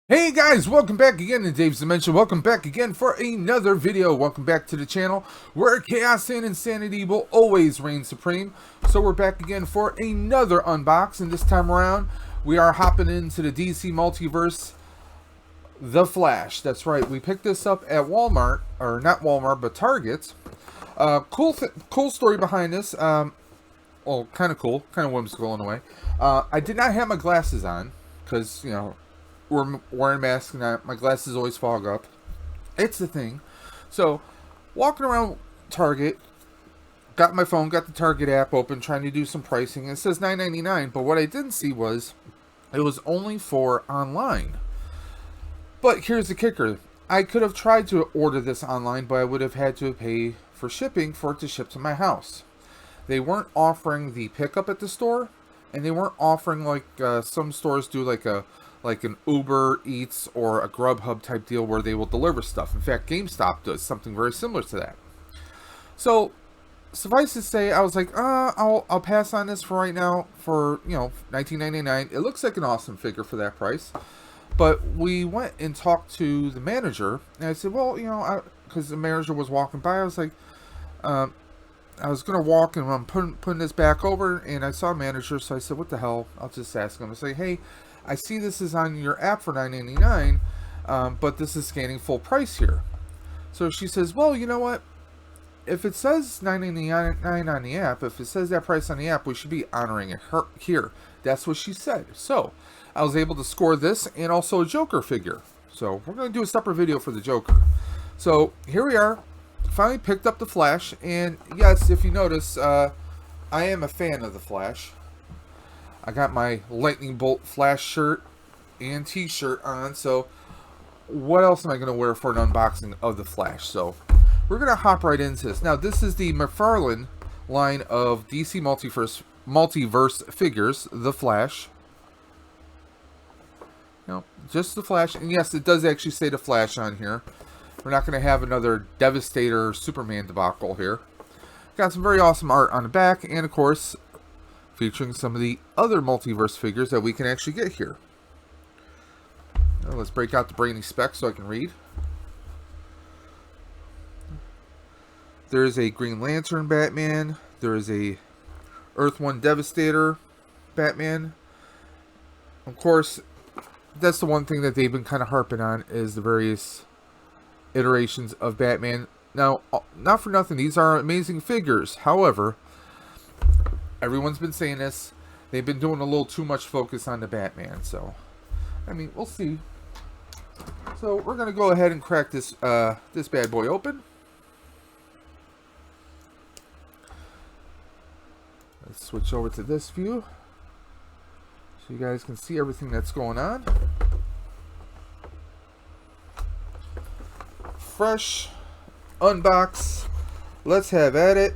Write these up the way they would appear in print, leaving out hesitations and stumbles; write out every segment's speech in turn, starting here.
Hey guys, welcome back again to Dave's Dimension. Welcome back again for another video. Welcome back to the channel where chaos and insanity will always reign supreme. So we're back again for another unboxing. This time around, we are hopping into the DC Multiverse, The Flash. That's right, we picked this up at Walmart, or not Walmart, but Target. Cool story behind this. Well, kind of cool, kind of whimsical in a way. I did not have my glasses on because, we're wearing masks and my glasses always fog up. It's the thing. So, walking around Target, got my phone, got the Target app open, trying to do some pricing. It says $9.99, but what I didn't see was it was only for online. But here's the kicker. I could have tried to order this online, but I would have had to pay for shipping for it to ship to my house. They weren't offering the pickup at the store, and they weren't offering like some stores do, like an Uber Eats or a Grubhub type deal where they will deliver stuff. In fact, GameStop does something very similar to that. So, suffice to say, I was like, I'll pass on this for right now for, $19.99. It looks like an awesome figure for that price. But we went and talked to the manager, and I said, well, because the manager was walking by, I was like, I was going to walk and I'm putting this back over, and I saw a manager, so I said, what the hell? I'll just ask him. I say, hey, I see this is on your app for $9.99, but this is scanning full price here. So she says, well, you know what? If it says $9.99 on the app, if it says that price on the app, we should be honoring it here. That's what she said. So I was able to score this and also a Joker figure. So we're going to do a separate video for the Joker. So here we are. Finally picked up the Flash. And yes, if you notice, I am a fan of the Flash. I got my Lightning Bolt Flash shirt and t-shirt on, so what else am I going to wear for an unboxing of the Flash? So we're going to hop right into this. Now, this is the McFarlane line of DC Multiverse figures, the Flash. Just the Flash, and yes, it does actually say the Flash on here. We're not going to have another Devastator Superman debacle here. Got some very awesome art on the back, and of course, featuring some of the other multiverse figures that we can actually get here. Now let's break out the brainy specs so I can read. There is a Green Lantern Batman. There is a Earth 1 Devastator Batman. Of course, that's the one thing that they've been kind of harping on, is the various iterations of Batman. Now, not for nothing, these are amazing figures. However, everyone's been saying this. They've been doing a little too much focus on the Batman. So, I mean, we'll see. So, we're going to go ahead and crack this this bad boy open. Let's switch over to this view, so you guys can see everything that's going on. Fresh unbox. Let's have at it.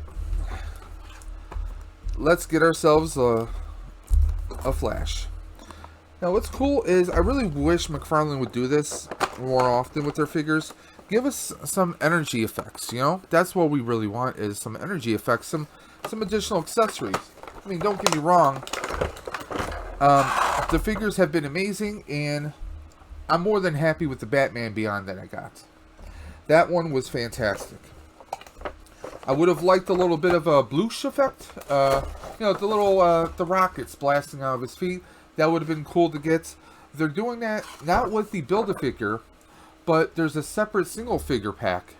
Let's get ourselves a Flash. Now, what's cool is I really wish McFarlane would do this more often with their figures. Give us some energy effects, That's what we really want, is some energy effects, some additional accessories. I mean, don't get me wrong. The figures have been amazing, and I'm more than happy with the Batman Beyond that I got. That one was fantastic. I would have liked a little bit of a bloosh effect. The rockets blasting out of his feet. That would have been cool to get. They're doing that not with the Build-A-Figure, but there's a separate single figure pack,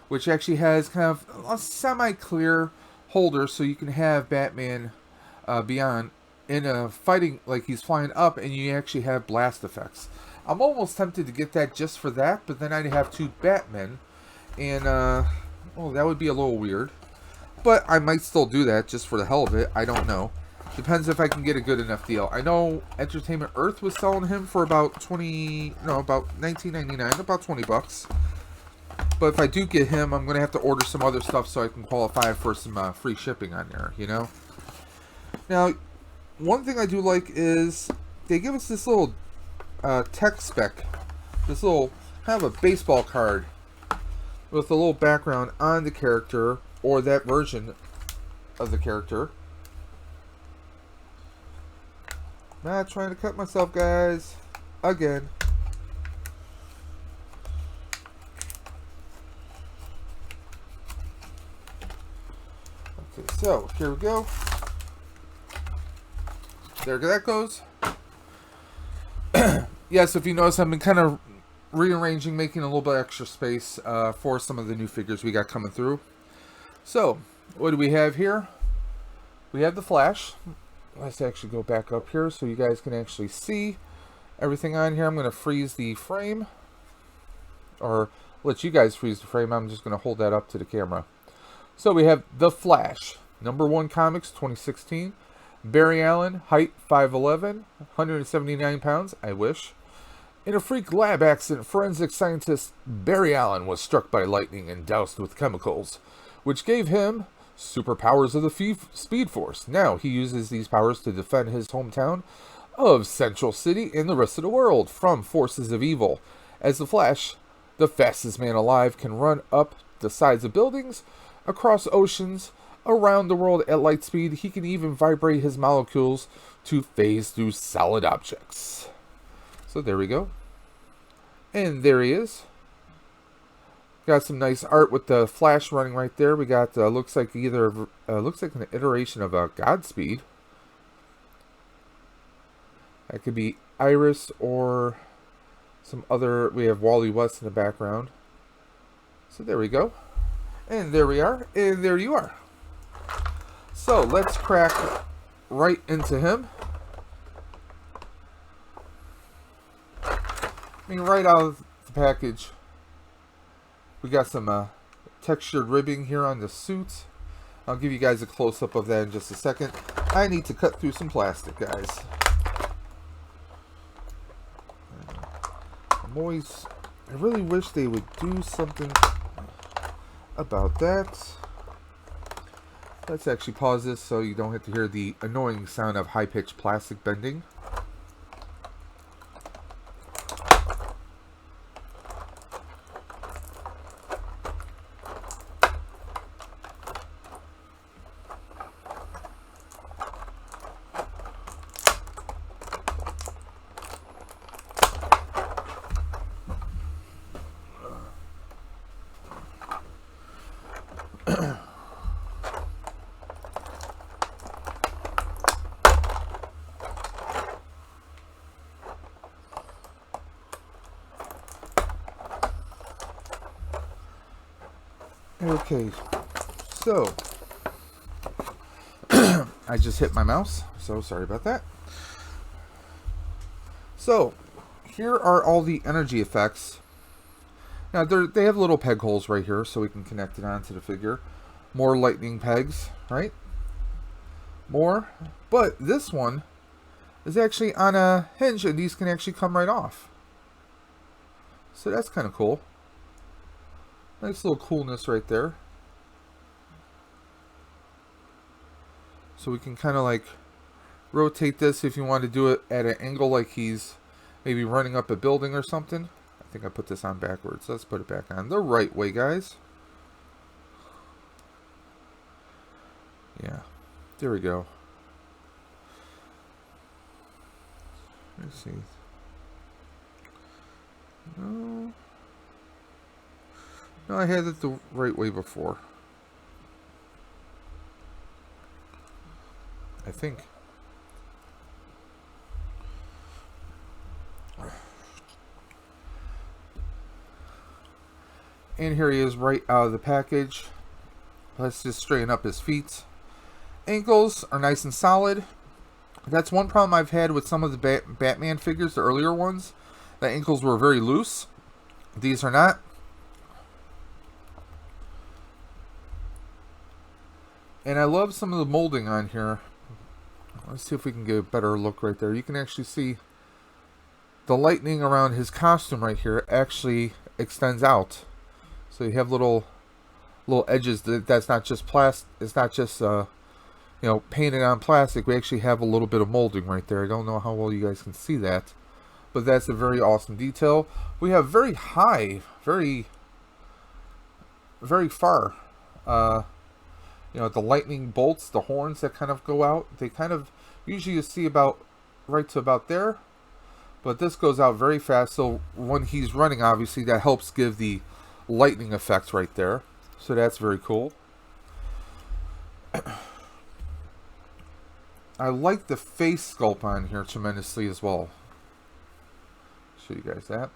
which actually has kind of a semi-clear holder, so you can have Batman Beyond in a fighting, like he's flying up, and you actually have blast effects. I'm almost tempted to get that just for that, but then I'd have two Batmen, and that would be a little weird. But I might still do that just for the hell of it. I don't know. Depends if I can get a good enough deal. I know Entertainment Earth was selling him for about $19.99, about $20. But if I do get him, I'm going to have to order some other stuff so I can qualify for some free shipping on there, Now, one thing I do like is they give us this little tech spec. This little kind of a baseball card with a little background on the character, or that version of the character. Not trying to cut myself, guys. Again. So, here we go. There that goes. Yes, if you notice, I've been kind of rearranging, making a little bit extra space for some of the new figures we got coming through. So, what do we have here? We have the Flash. Let's actually go back up here so you guys can actually see everything on here. I'm going to freeze the frame, or let you guys freeze the frame. I'm just going to hold that up to the camera. So we have the Flash, #1 Comics 2016. Barry Allen, height 5'11", 179 pounds, I wish. In a freak lab accident, forensic scientist Barry Allen was struck by lightning and doused with chemicals, which gave him superpowers of the Speed Force. Now he uses these powers to defend his hometown of Central City and the rest of the world from forces of evil. As the Flash, the fastest man alive, can run up the sides of buildings, across oceans, around the world at light speed. He can even vibrate his molecules to phase through solid objects. So there we go. And there he is. Got some nice art with the Flash running right there. We got looks like either looks like an iteration of Godspeed. That could be Iris or some other. We have Wally West in the background. So there we go. And there we are. And there you are. So let's crack right into him. I mean, right out of the package, we got some textured ribbing here on the suit. I'll give you guys a close-up of that in just a second. I need to cut through some plastic, guys. I really wish they would do something about that. Let's actually pause this so you don't have to hear the annoying sound of high-pitched plastic bending. Okay, so I just hit my mouse, so sorry about that. So here are all the energy effects. Now they have little peg holes right here so we can connect it onto the figure. More lightning pegs, right? More, but this one is actually on a hinge and these can actually come right off. So that's kind of cool. Nice little coolness right there. So we can kind of like rotate this if you want to do it at an angle like he's maybe running up a building or something. I think I put this on backwards. Let's put it back on the right way, guys. Yeah, there we go. Let's see. No, I had it the right way before. I think. And here he is right out of the package. Let's just straighten up his feet. Ankles are nice and solid. That's one problem I've had with some of the Batman figures, the earlier ones. The ankles were very loose. These are not. And I love some of the molding on here. Let's see if we can get a better look right there. You can actually see the lightning around his costume right here actually extends out. So you have little edges that's not just plastic. It's not just you know, painted on plastic. We actually have a little bit of molding right there. I don't know how well you guys can see that, but that's a very awesome detail. We have very high, very far. You know, the lightning bolts, the horns that kind of go out, they kind of, usually you see about right to about there, but this goes out very fast. So when he's running, obviously that helps give the lightning effect right there. So that's very cool. I like the face sculpt on here tremendously as well. Show you guys that.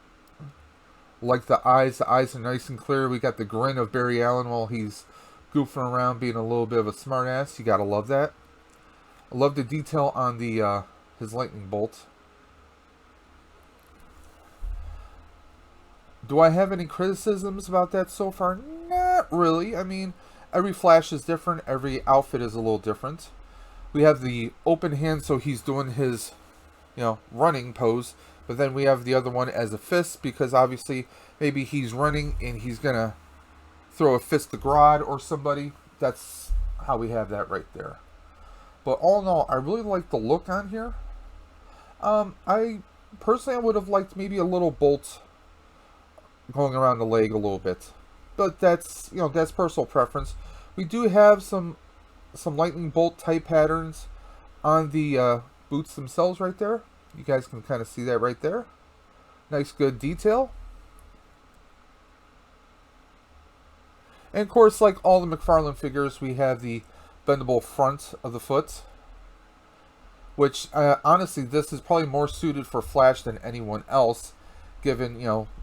Like the eyes. The eyes are nice and clear. We got the grin of Barry Allen while he's goofing around being a little bit of a smartass. You gotta love that. I love the detail on the his lightning bolt. Do I have any criticisms about that so far? Not really. I mean, every Flash is different. Every outfit is a little different. We have the open hand, so he's doing his, running pose. But then we have the other one as a fist, because obviously maybe he's running and he's going to throw a fist to Grodd or somebody. That's how we have that right there. But all in all, I really like the look on here. I would have liked maybe a little bolt going around the leg a little bit. But that's, that's personal preference. We do have some lightning bolt type patterns on the boots themselves right there. You guys can kind of see that right there. Nice, good detail. And of course, like all the McFarlane figures, we have the bendable front of the foot. Which, honestly, this is probably more suited for Flash than anyone else, given,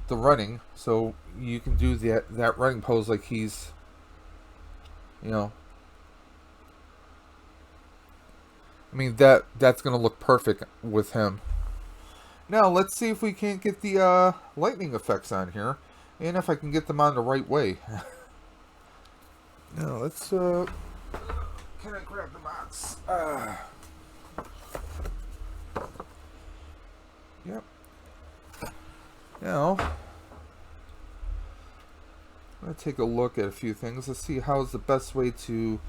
the running. So you can do that running pose like he's, I mean, that's going to look perfect with him. Now, let's see if we can't get the lightning effects on here. And if I can get them on the right way. Now, let's... can I grab the box? Yep. Now, I'm going to take a look at a few things. Let's see how's the best way to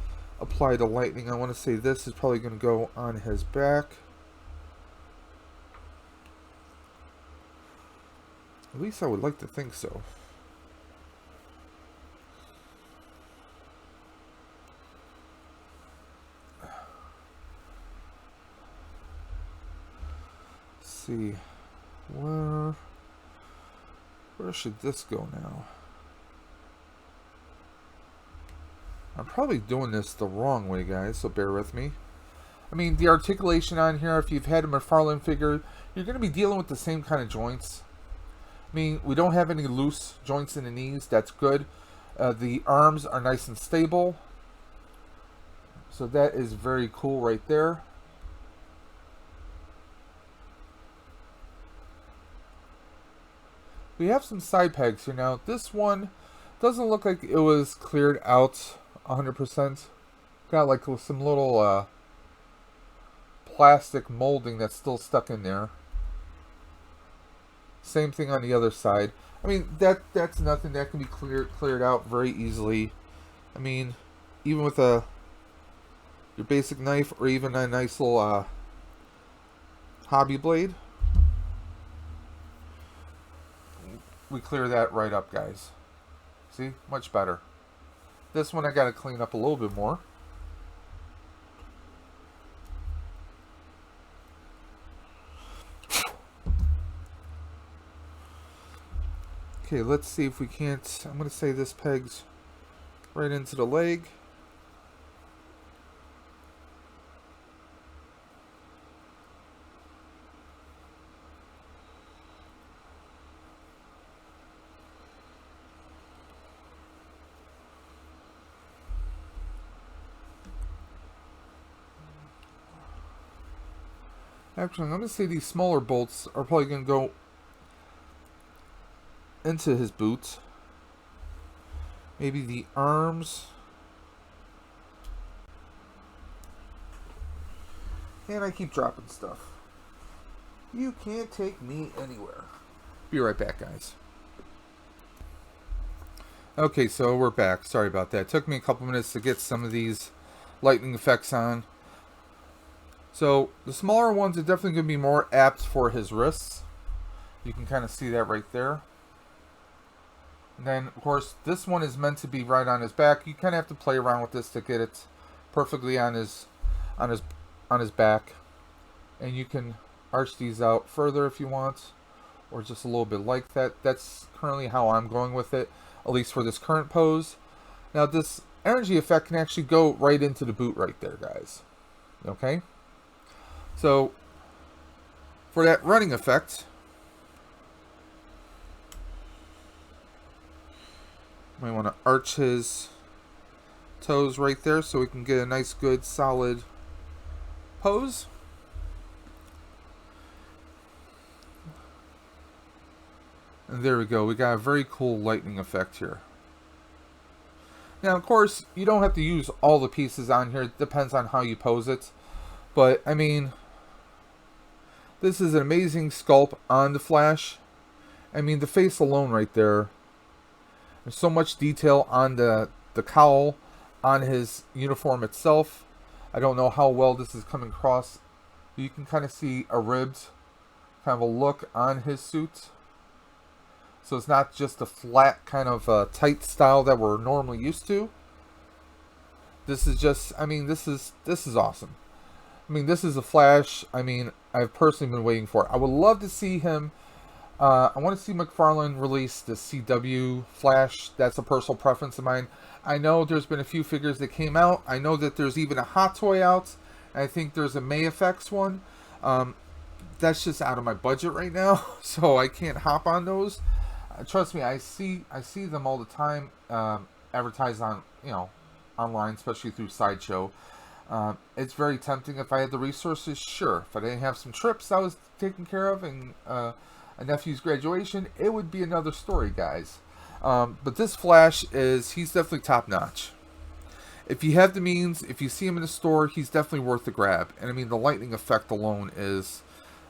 apply the lightning. I want to say this is probably going to go on his back. At least I would like to think so. Let's see. Where should this go now? I'm probably doing this the wrong way, guys, so bear with me. I mean, the articulation on here, if you've had a McFarlane figure, you're going to be dealing with the same kind of joints. I mean, we don't have any loose joints in the knees. That's good. The arms are nice and stable. So that is very cool right there. We have some side pegs here now. This one doesn't look like it was cleared out 100%. Got like some little plastic molding that's still stuck in there. Same thing on the other side. I mean, that's nothing that can be cleared out very easily. I mean, even with your basic knife or even a nice little hobby blade, we clear that right up, guys. See? Much better. This one I got to clean up a little bit more. Okay, let's see if we can't... I'm going to say this pegs right into the leg. Actually, I'm going to say these smaller bolts are probably going to go into his boots. Maybe the arms. And I keep dropping stuff. You can't take me anywhere. Be right back, guys. Okay, so we're back. Sorry about that. It took me a couple minutes to get some of these lightning effects on. So the smaller ones are definitely going to be more apt for his wrists. You can kind of see that right there. And then, of course, this one is meant to be right on his back. You kind of have to play around with this to get it perfectly on his back. And you can arch these out further if you want, or just a little bit like that. That's currently how I'm going with it, at least for this current pose. Now, this energy effect can actually go right into the boot right there, guys. Okay? So for that running effect, we want to arch his toes right there so we can get a nice, good, solid pose. And there we go. We got a very cool lightning effect here. Now, of course, you don't have to use all the pieces on here. It depends on how you pose it. But, I mean, this is an amazing sculpt on the Flash. I mean, the face alone right there. There's so much detail on the cowl, on his uniform itself. I don't know how well this is coming across. You can kind of see a ribbed kind of a look on his suit. So it's not just a flat kind of tight style that we're normally used to. This is just, I mean, this is awesome. I mean, this is a Flash, I mean, I've personally been waiting for it. I would love to see him, I want to see McFarlane release the CW Flash. That's a personal preference of mine. I know there's been a few figures that came out. I know that there's even a Hot Toy out. I think there's a May Effects one. That's just out of my budget right now, so I can't hop on those. Trust me, I see them all the time advertised on, you know, online, especially through Sideshow. It's very tempting if I had the resources, sure. If I didn't have some trips I was taking care of and a nephew's graduation, it would be another story, guys. But this Flash he's definitely top notch. If you have the means, if you see him in the store, he's definitely worth the grab. And I mean, the lightning effect alone is...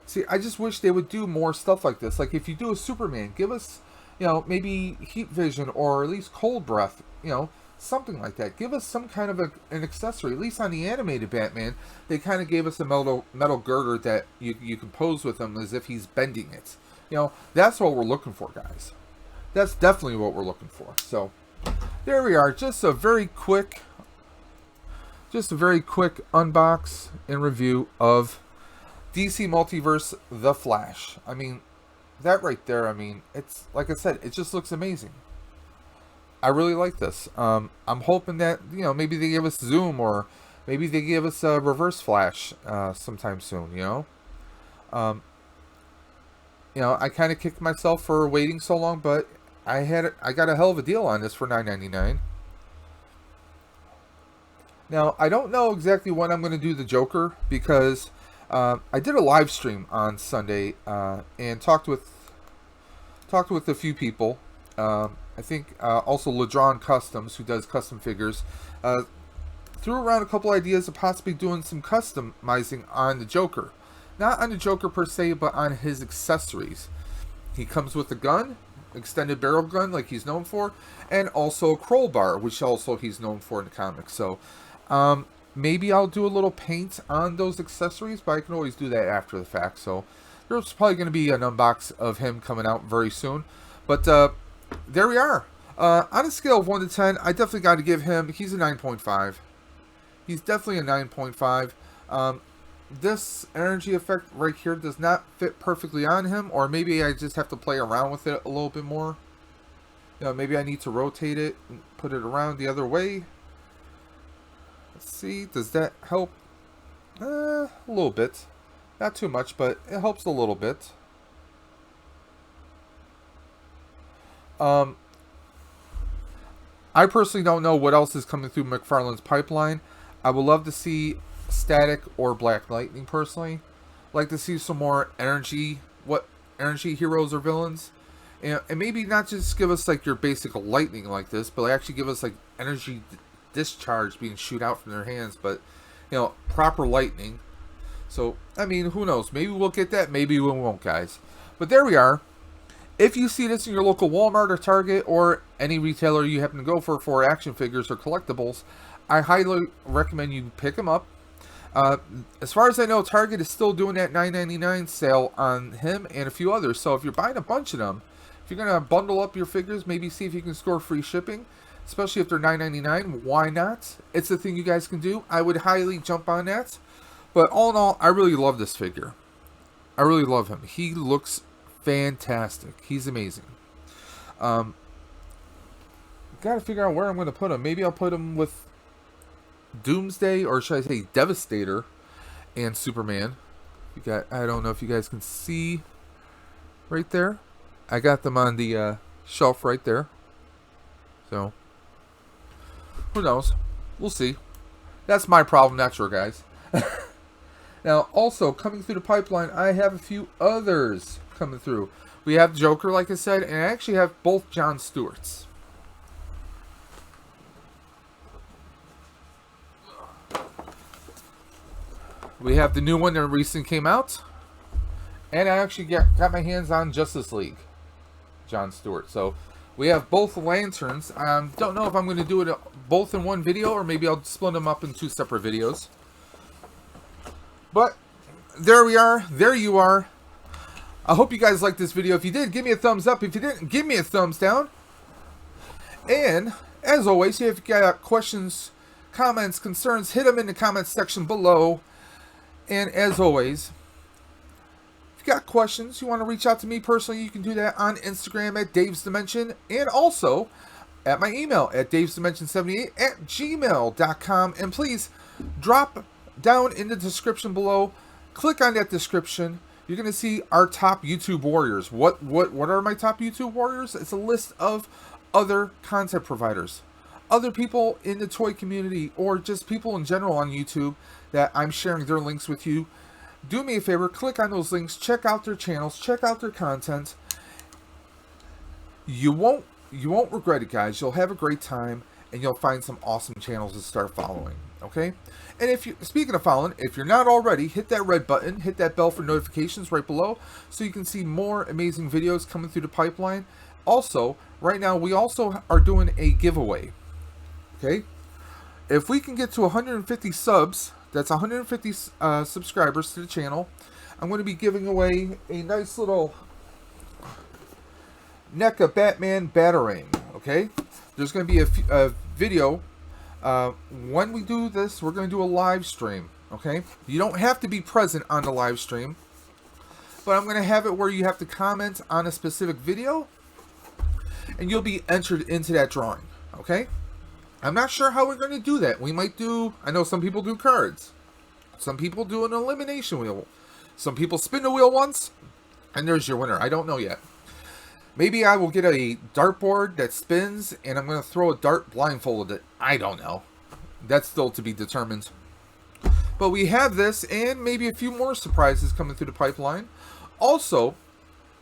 See, I just wish they would do more stuff like this. Like, if you do a Superman, give us, you know, maybe heat vision or at least cold breath, you know, something like that. Give us some kind of an accessory. At least on the animated Batman, they kind of gave us a metal girder that you can pose with him as if he's bending it. You know, that's what we're looking for, guys. That's definitely what we're looking for. So, there we are. Just a very quick unbox and review of DC Multiverse The Flash. I mean, that right there, I mean, it's, like I said, it just looks amazing. I really like this. I'm hoping that, you know, maybe they give us Zoom or maybe they give us a Reverse Flash sometime soon, you know? You know, I kind of kicked myself for waiting so long, but I got a hell of a deal on this for $9.99. Now, I don't know exactly when I'm going to do the Joker because... I did a live stream on Sunday and talked with a few people. I think also Ladron Customs, who does custom figures, threw around a couple ideas of possibly doing some customizing on the Joker. Not on the Joker per se, but on his accessories. He comes with a gun, extended barrel gun like he's known for, and also a crowbar, which also he's known for in the comics. So, maybe I'll do a little paint on those accessories, but I can always do that after the fact. So there's probably going to be an unbox of him coming out very soon. But there we are. On a scale of 1 to 10, I definitely got to give him, he's a 9.5. He's definitely a 9.5. This energy effect right here does not fit perfectly on him, or maybe I just have to play around with it a little bit more. You know, maybe I need to rotate it and put it around the other way. Let's see, does that help? A little bit. Not too much, but it helps a little bit. I personally don't know what else is coming through McFarlane's pipeline. I would love to see Static or Black Lightning personally. Like to see some more energy, what energy heroes or villains. And maybe not just give us like your basic lightning like this, but actually give us like energy discharge being shoot out from their hands, but you know, proper lightning. So I mean, who knows, maybe we'll get that, maybe we won't, guys. But there we are. If you see this in your local Walmart or Target or any retailer you happen to go for action figures or collectibles, I highly recommend you pick them up. As far as I know, Target is still doing that $9.99 sale on him and a few others. So if you're buying a bunch of them, if you're going to bundle up your figures, maybe see if you can score free shipping. Especially if they're $9.99, why not? It's a thing you guys can do. I would highly jump on that. But all in all, I really love this figure. I really love him. He looks fantastic. He's amazing. Got to figure out where I'm going to put him. Maybe I'll put him with Doomsday, or should I say Devastator, and Superman. You got, I don't know if you guys can see right there. I got them on the shelf right there. So, who knows? We'll see. That's my problem, not your guys. Now, also, coming through the pipeline, I have a few others coming through. We have Joker, like I said, and I actually have both John Stewarts. We have the new one that recently came out. And I actually got my hands on Justice League, John Stewart. So, we have both lanterns. Don't know if I'm going to do it both in one video, or maybe I'll split them up in 2 separate videos. But, there we are. There you are. I hope you guys liked this video. If you did, give me a thumbs up. If you didn't, give me a thumbs down. And, as always, if you got questions, comments, concerns, hit them in the comments section below. And, as always, if you got questions, you want to reach out to me personally, you can do that on Instagram at Dave's Dimension. And also, at my email at davesdimension78@gmail.com. And please, drop down in the description below. Click on that description. You're going to see our top YouTube warriors. What are my top YouTube warriors? It's a list of other content providers, other people in the toy community, or just people in general on YouTube that I'm sharing their links with you. Do me a favor, click on those links, check out their channels, check out their content. You won't regret it, guys. You'll have a great time, and you'll find some awesome channels to start following. Okay? And if you, speaking of following, if you're not already, hit that red button, hit that bell for notifications right below, so you can see more amazing videos coming through the pipeline. Also, right now we also are doing a giveaway. Okay? If we can get to 150 subs, that's 150 subscribers to the channel, I'm going to be giving away a nice little NECA Batman Batarang. Okay? There's going to be a video. When we do this, we're going to do a live stream. Okay? You don't have to be present on the live stream, but I'm going to have it where you have to comment on a specific video, and you'll be entered into that drawing. Okay? I'm not sure how we're going to do that. We might do, I know some people do cards. Some people do an elimination wheel. Some people spin the wheel once, and there's your winner. I don't know yet. Maybe I will get a dartboard that spins, and I'm going to throw a dart blindfolded. I don't know. That's still to be determined. But we have this, and maybe a few more surprises coming through the pipeline. Also,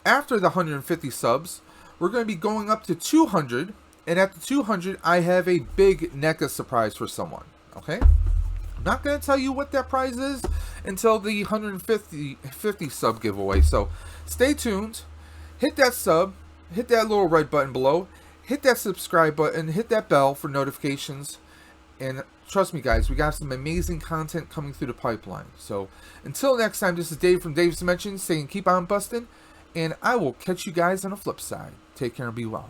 after the 150 subs, we're going to be going up to 200. And at the 200, I have a big NECA surprise for someone. Okay? I'm not going to tell you what that prize is until the 150 sub giveaway. So, stay tuned. Hit that sub. Hit that little red button below. Hit that subscribe button. Hit that bell for notifications. And trust me, guys, we got some amazing content coming through the pipeline. So, until next time, this is Dave from Dave's Dimension saying keep on busting. And I will catch you guys on the flip side. Take care and be well.